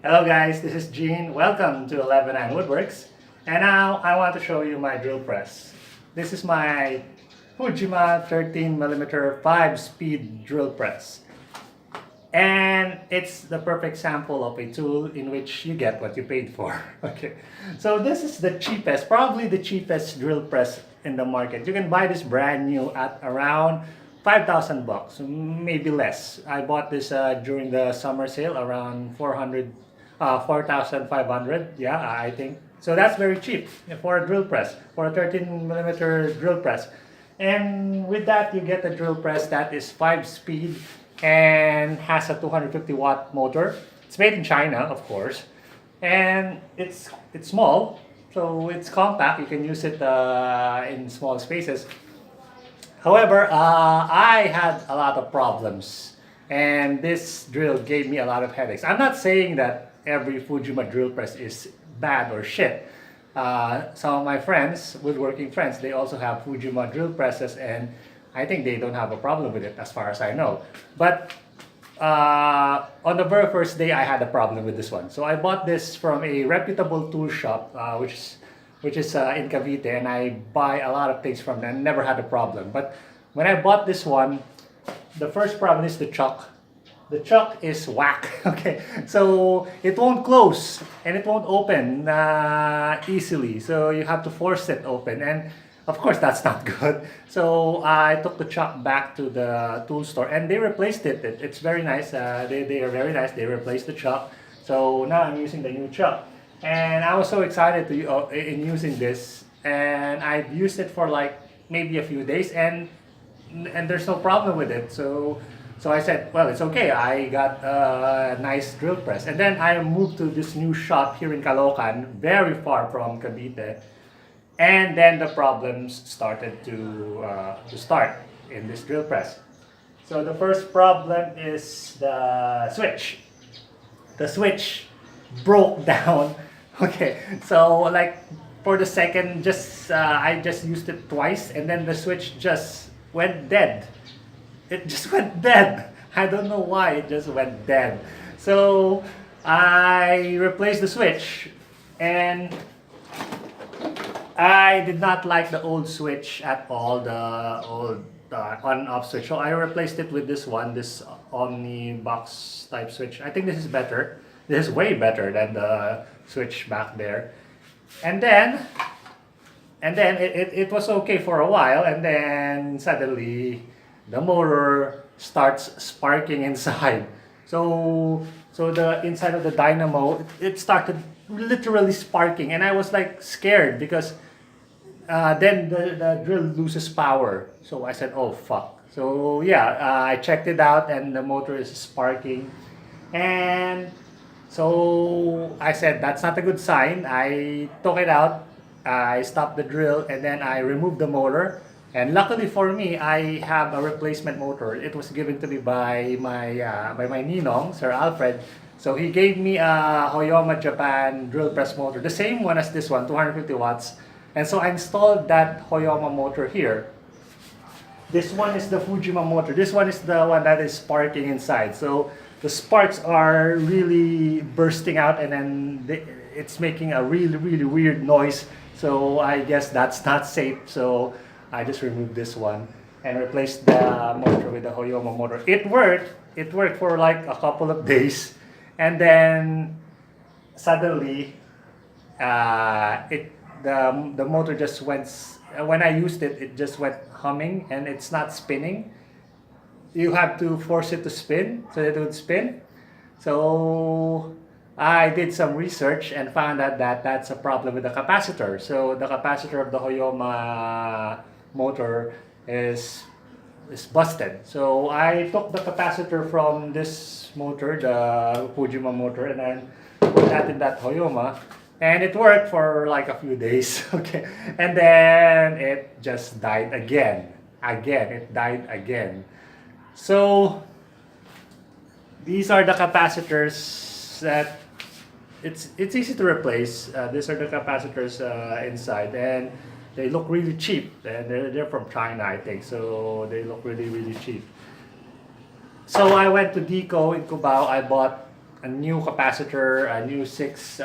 Hello guys, this is Gene. Welcome to 119 Woodworks. And now I want to show you my drill press. This is my Fujima 13mm 5-speed drill press. And it's the perfect sample of a tool in which you get what you paid for. Okay, so this is the cheapest, probably the cheapest drill press in the market. You can buy this brand new at around 5,000 bucks, maybe less. I bought this during the summer sale around 4,500. Yeah, I think. So that's very cheap for a drill press, for a 13mm drill press. And with that, you get a drill press that is 5-speed and has a 250-watt motor. It's made in China, of course, and it's small, so it's compact. You can use it in small spaces. However, I had a lot of problems, and this drill gave me a lot of headaches. I'm not saying that every Fujima drill press is bad or shit. Some of my friends, woodworking friends, they also have Fujima drill presses, and I think they don't have a problem with it as far as I know. But on the very first day, I had a problem with this one. So I bought this from a reputable tool shop, which is in Cavite, and I buy a lot of things from them. Never had a problem. But when I bought this one, the first problem is the chuck. The chuck is whack. Okay, so it won't close and it won't open easily. So you have to force it open, and of course that's not good. So I took the chuck back to the tool store, and they replaced it. It's very nice. They are very nice. They replaced the chuck. So now I'm using the new chuck. And I was so excited in using this, and I've used it for like maybe a few days, and there's no problem with it. So I said, well, it's okay. I got a nice drill press, and then I moved to this new shop here in Caloocan, very far from Cavite, and then the problems started to start in this drill press. So the first problem is the switch. The switch broke down. Okay, so like for the second, I just used it twice, and then the switch just went dead. It just went dead. I don't know why it just went dead. So I replaced the switch, and I did not like the old switch at all, the old on-off switch. So I replaced it with this one, this Omni box type switch. I think this is better. This is way better than the switch back there. And then it was okay for a while, and then suddenly the motor starts sparking inside. So the inside of the dynamo, it started literally sparking, and I was like scared because then the drill loses power. So I said, oh fuck. So yeah, I checked it out, and the motor is sparking, and so I said, that's not a good sign. I took it out, I stopped the drill, and then I removed the motor. And luckily for me, I have a replacement motor. It was given to me by my ninong, Sir Alfred. So he gave me a Hoyoma Japan drill press motor, the same one as this one, 250 watts. And so I installed that Hoyoma motor here. This one is the Fujima motor. This one is the one that is sparking inside. So the sparks are really bursting out, and then it's making a really weird noise. So I guess that's not safe. So I just removed this one and replaced the motor with the Hoyoma motor. It worked. It worked for like a couple of days, and then suddenly the motor just went. When I used it, it just went humming, and it's not spinning. You have to force it to spin so that it would spin. So I did some research and found out that that's a problem with the capacitor. So the capacitor of the Hoyoma motor is busted. So I took the capacitor from this motor, the Fujima motor, and then put that in that Hoyoma, and it worked for like a few days. Okay, and then it just died again. It died again. So these are the capacitors that it's easy to replace. These are the capacitors inside, and they look really cheap. And they're from China, I think. So they look really cheap. So I went to Deco in Cubao. I bought a new capacitor, a new 6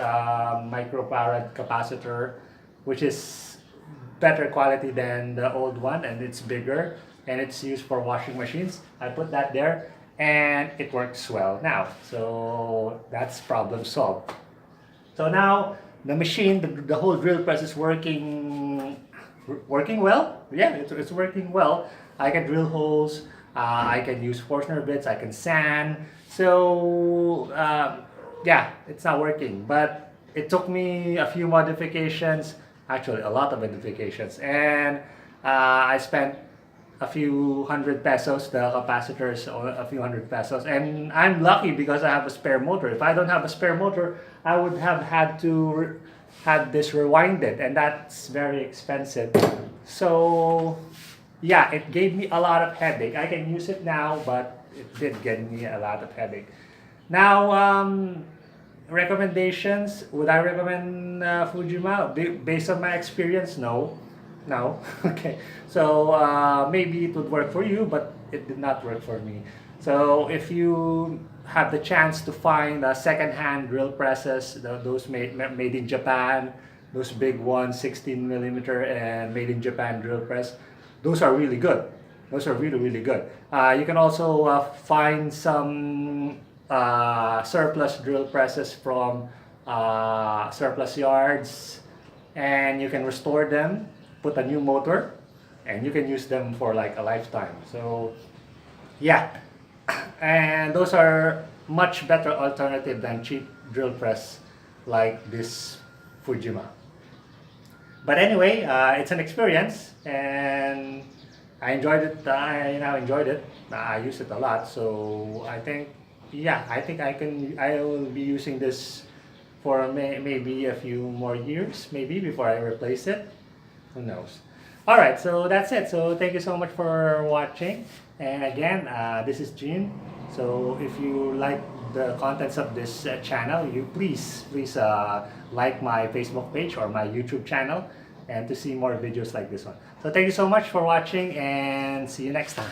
microfarad capacitor, which is better quality than the old one, and it's bigger, and it's used for washing machines. I put that there, and it works well now. So that's problem solved. So now the machine, the whole drill press is working well. Yeah, it's working well. I can drill holes. I can use Forstner bits. I can sand. So yeah, it's not working. But it took me a few modifications, actually a lot of modifications, and I spent a few hundred pesos. The capacitors, a few hundred pesos, and I'm lucky because I have a spare motor. If I don't have a spare motor, I would have had to had this rewinded, and that's very expensive. So yeah, it gave me a lot of headache. I can use it now, but it did give me a lot of headache. Now, recommendations. Would I recommend Fujima? Based on my experience, no. No. Okay. So maybe it would work for you, but it did not work for me. So if you have the chance to find second-hand drill presses, those made in Japan, those big ones, 16 millimeter and made in Japan drill press, those are really good. Those are really, really good. You can also find some surplus drill presses from surplus yards, and you can restore them, put a new motor, and you can use them for like a lifetime. So yeah, and those are much better alternative than cheap drill press like this Fujima. But anyway, it's an experience, and I enjoyed it. I enjoyed it. I use it a lot, so I think, yeah, I think I will be using this for maybe a few more years, maybe before I replace it. Who knows? All right, so that's it. So thank you so much for watching. And again, this is Gene. So if you like the contents of this channel, you please like my Facebook page or my YouTube channel, and to see more videos like this one. So thank you so much for watching, and see you next time.